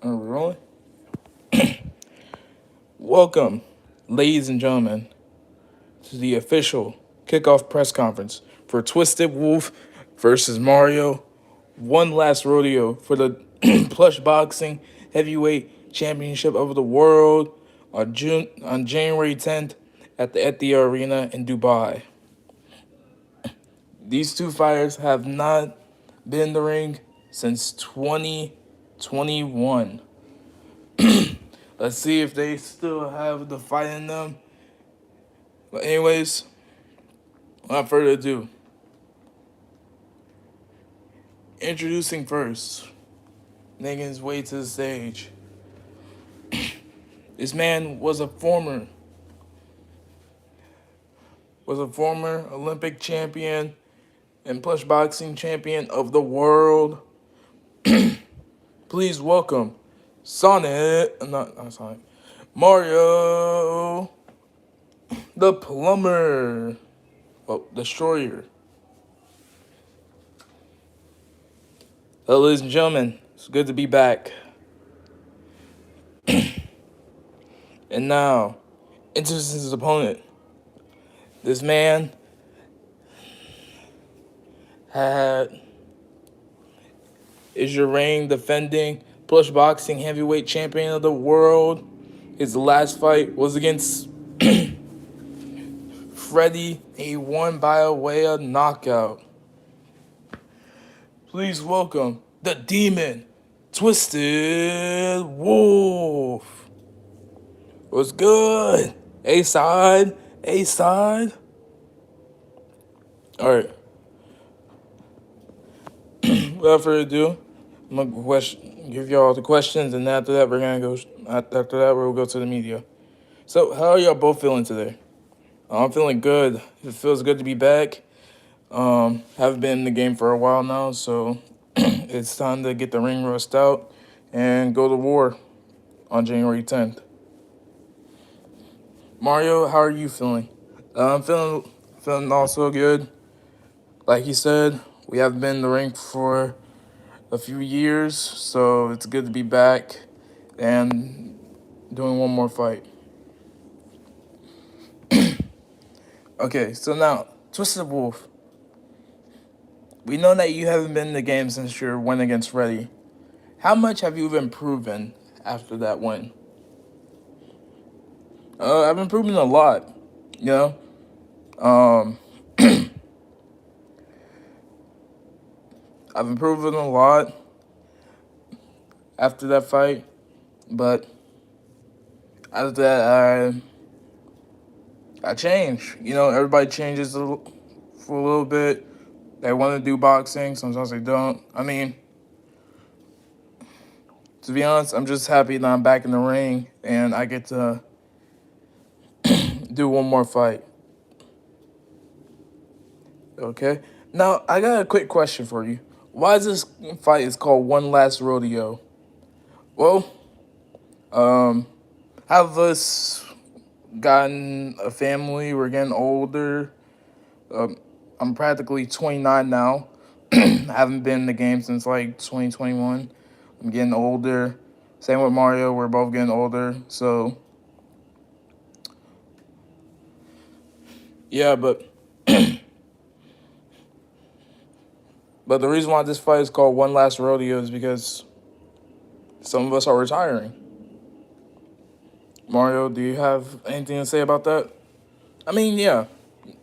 Are we rolling? Welcome, ladies and gentlemen, to the official kickoff press conference for Twisted Wolf versus Mario. One last rodeo for the plush boxing heavyweight championship of the world on January 10th at the Etihad Arena in Dubai. These two fighters have not been in the ring since 2021. Let's see if they still have the fight in them. But anyways, without further ado, introducing first, making his way to the stage. This man was a former Olympic champion and plush boxing champion of the world. Please welcome not Sonic, Mario the Plumber, Destroyer. Hello, ladies and gentlemen, it's good to be back. And now, introducing his opponent. This man had is your reigning defending plush boxing heavyweight champion of the world. His last fight was against Freddie. He won by a way of knockout. Please welcome the Demon, Twisted Wolf. What's good? A side, A side. All right. Without further ado, I'm gonna give y'all the questions, and after that, we'll go to the media. So, how are y'all both feeling today? I'm feeling good. It feels good to be back. Haven't been in the game for a while now, so it's time to get the ring rust out and go to war on January 10th. Mario, how are you feeling? I'm feeling also good. Like he said, we haven't been in the ring for a few years, so it's good to be back and doing one more fight. Okay, so now, Twisted Wolf. We know that you haven't been in the game since your win against Reddy. How much have you been proven after that win? I've been proven a lot, you know. Um, I've been proven a lot after that fight, but after that, I changed. You know, everybody changes for a little bit. They want to do boxing, sometimes they don't. I mean, to be honest, I'm just happy that I'm back in the ring and I get to do one more fight. Okay? Now, I got a quick question for you. Why is this fight is called One Last Rodeo? Well, um, have us gotten a family. We're getting older. Um, I'm practically 29 now. I haven't been in the game since like 2021. I'm getting older. Same with Mario. We're both getting older. So, yeah, but the reason why this fight is called One Last Rodeo is because some of us are retiring. Mario, do you have anything to say about that? I mean, yeah.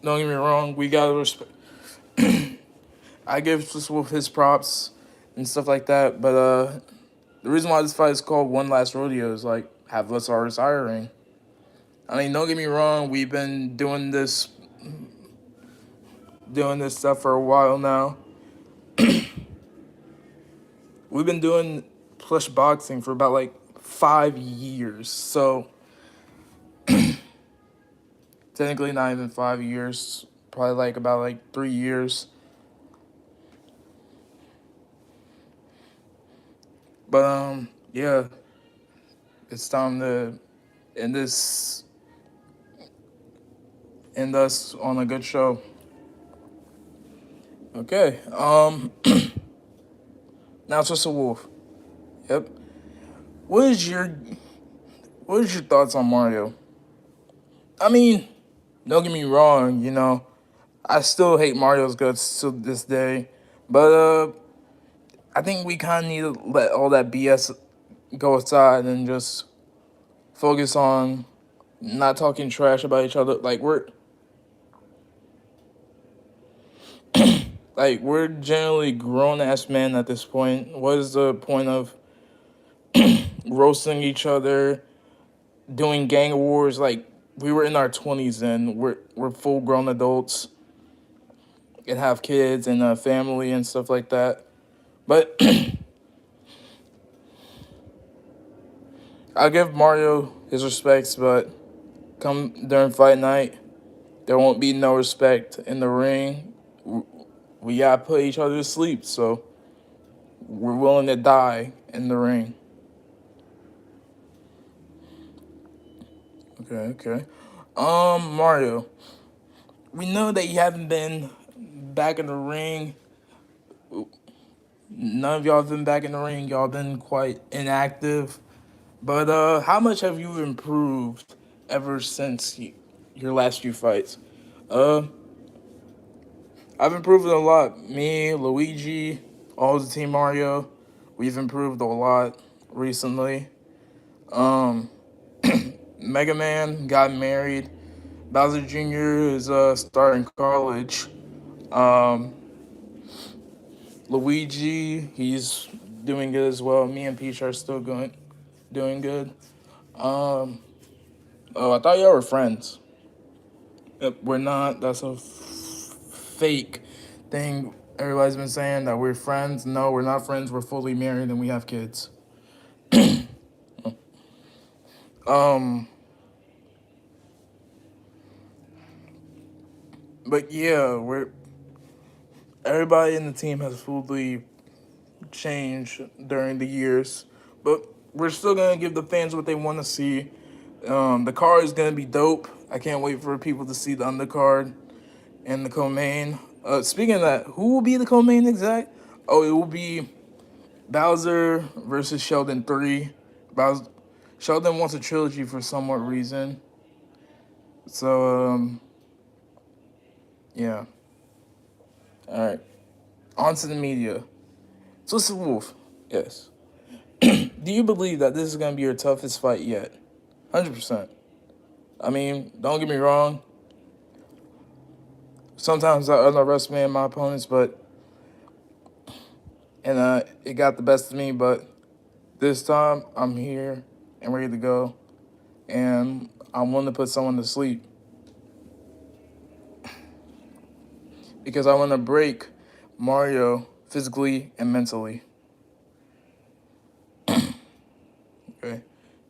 Don't get me wrong. We gotta respect. I give Wolf his props and stuff like that. But the reason why this fight is called One Last Rodeo is like half of us are retiring. I mean, don't get me wrong. We've been doing this stuff for a while now. We've been doing plush boxing for about like 5 years. So technically not even 5 years. Probably like about like 3 years. But yeah, it's time to end this end us on a good show. Okay. Now it's just a wolf. Yep. what is your thoughts on Mario? I mean, don't get me wrong, I still hate Mario's guts to this day, but I think we kind of need to let all that BS go aside and just focus on not talking trash about each other. We're generally grown ass men at this point. What is the point of roasting each other, doing gang wars? Like, we were in our 20s and we're full grown adults and have kids and a family and stuff like that. But I'll give Mario his respects, but come during fight night, there won't be no respect in the ring. We gotta put each other to sleep, so we're willing to die in the ring. Okay. Mario, we know that you haven't been back in the ring. None of y'all have been back in the ring. Y'all been quite inactive. But how much have you improved ever since your last few fights? Uh, I've improved a lot. Me, Luigi, all the team Mario, we've improved a lot recently. Um, Mega Man got married. Bowser Jr. is starting college. Um, Luigi, he's doing good as well. Me and Peach are still doing good. Um, oh, I thought y'all were friends. Yep, we're not. That's a fake thing. Everybody's been saying that we're friends. No, we're not friends. We're fully married and we have kids. Um, but yeah, we're everybody in the team has fully changed during the years, but we're still gonna give the fans what they want to see. The card is gonna be dope. I can't wait for people to see the undercard and the co-main. Speaking of that, who will be the co-main exact? Oh, it will be Bowser versus Sheldon 3. Bowser, Sheldon wants a trilogy for somewhat reason. So, yeah. All right. On to the media. Twisted Wolf. Yes. Do you believe that this is going to be your toughest fight yet? 100%. I mean, don't get me wrong. Sometimes I underestimate my opponents, it got the best of me. But this time, I'm here and ready to go, and I'm willing to put someone to sleep because I want to break Mario physically and mentally. Okay.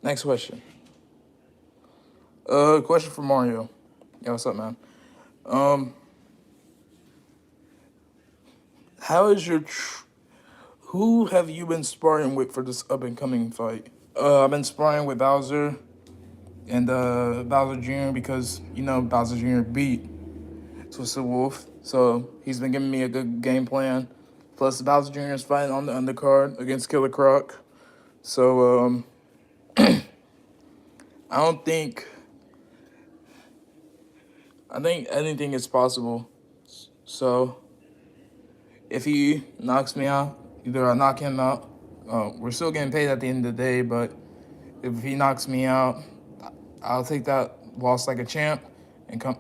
Next question. Question for Mario. Yeah, what's up, man? Um, how is your who have you been sparring with for this up and coming fight? I've been sparring with Bowser and Bowser Jr. because Bowser Jr. beat Twisted Wolf, so he's been giving me a good game plan. Plus, Bowser Jr. is fighting on the undercard against Killer Croc, so I don't think I think anything is possible. So if he knocks me out, either I knock him out. We're still getting paid at the end of the day, but if he knocks me out, I'll take that loss like a champ and come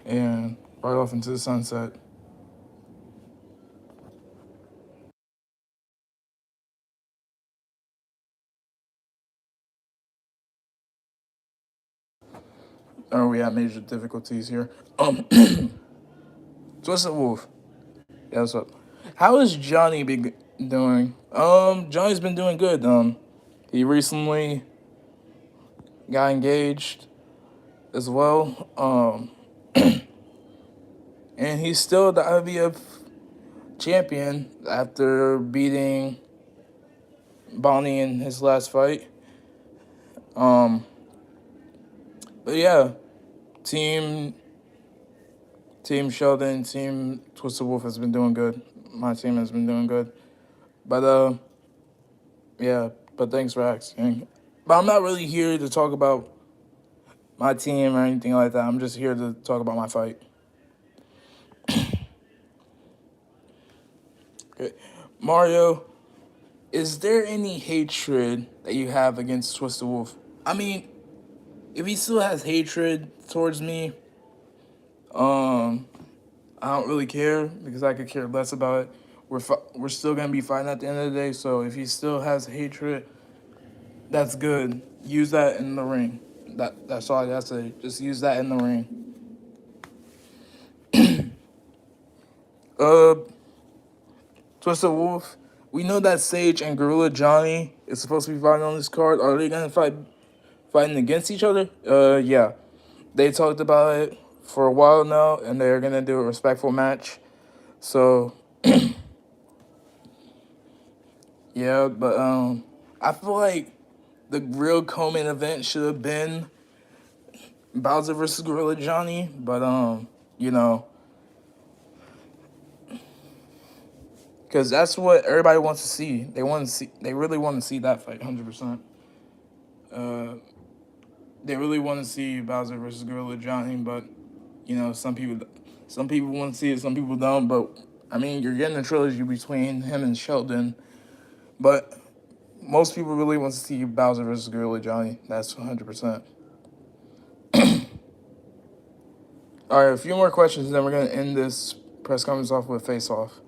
and ride off into the sunset. Oh, we have major difficulties here. Twisted Wolf. Yeah, what's up? How is Johnny be doing? Johnny's been doing good. He recently got engaged as well. And he's still the IBF champion after beating Bonnie in his last fight. Um, but yeah, team Team Sheldon, Team Twisted Wolf has been doing good. My team has been doing good. But yeah, but thanks for asking. But I'm not really here to talk about my team or anything like that. I'm just here to talk about my fight. Okay. Mario, is there any hatred that you have against Twisted Wolf? I mean, if he still has hatred towards me, I don't really care because I could care less about it. We're still gonna be fighting at the end of the day. So if he still has hatred, that's good. Use that in the ring. That's all I gotta say. Just use that in the ring. Uh, Twisted Wolf. We know that Sage and Gorilla Johnny is supposed to be fighting on this card. Are they gonna fighting against each other? Yeah. They talked about it for a while now, and they're gonna do a respectful match. So yeah, but I feel like the real co-main event should have been Bowser versus Gorilla Johnny, but you know, because that's what everybody wants to see. They really want to see that fight, 100%. They really want to see Bowser versus Gorilla Johnny, but you know, some people want to see it, some people don't. But I mean, you're getting a trilogy between him and Sheldon, but most people really want to see Bowser versus Gorilla Johnny. That's 100%. All right, a few more questions, and then we're gonna end this press conference off with face off.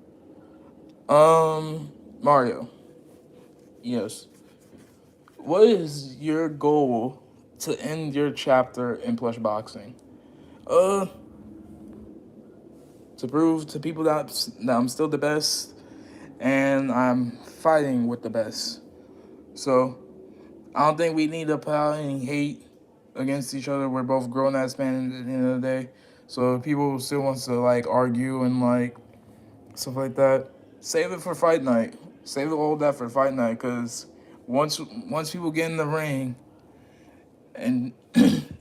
Mario, yes. What is your goal to end your chapter in plush boxing? Uh, to prove to people that I'm still the best, and I'm fighting with the best. So I don't think we need to put out any hate against each other. We're both grown ass men at the end of the day. So if people still wants to like argue and like stuff like that, save it for fight night. Save all that for fight night, because once people get in the ring and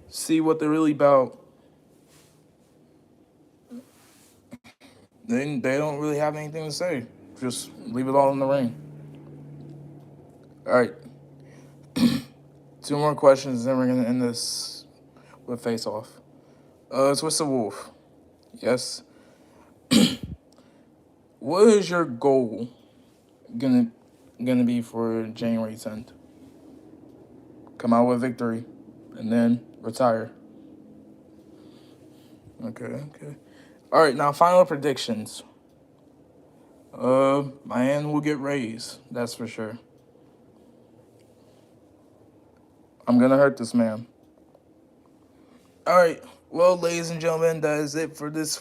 see what they're really about, then they don't really have anything to say. Just leave it all in the ring. All right, two more questions, then we're gonna end this with face off. Twisted Wolf. Yes. What is your goal gonna be for January 10th? Come out with victory, and then retire. Okay. All right, now final predictions. My hand will get raised. That's for sure. I'm gonna hurt this man. All right. Well, ladies and gentlemen, that is it for this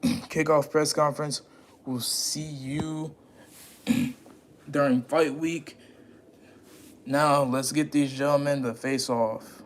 kickoff press conference. We'll see you during fight week. Now, let's get these gentlemen to face off.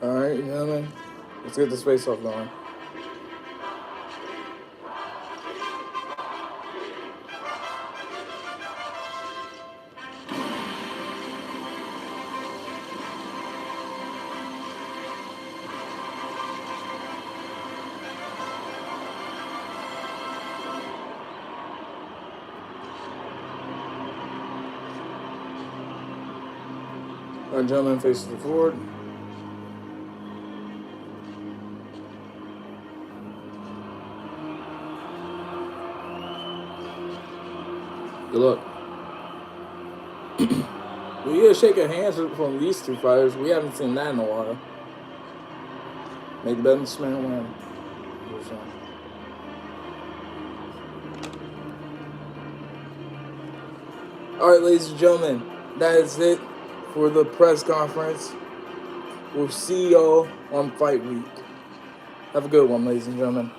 All right, gentlemen, let's get this face off going. Our gentleman faces the forward. Good luck. We gotta shake a hands from these two fighters. We haven't seen that in a while. Make the best man win. Alright, ladies and gentlemen, that is it for the press conference. We'll see y'all on Fight Week. Have a good one, ladies and gentlemen.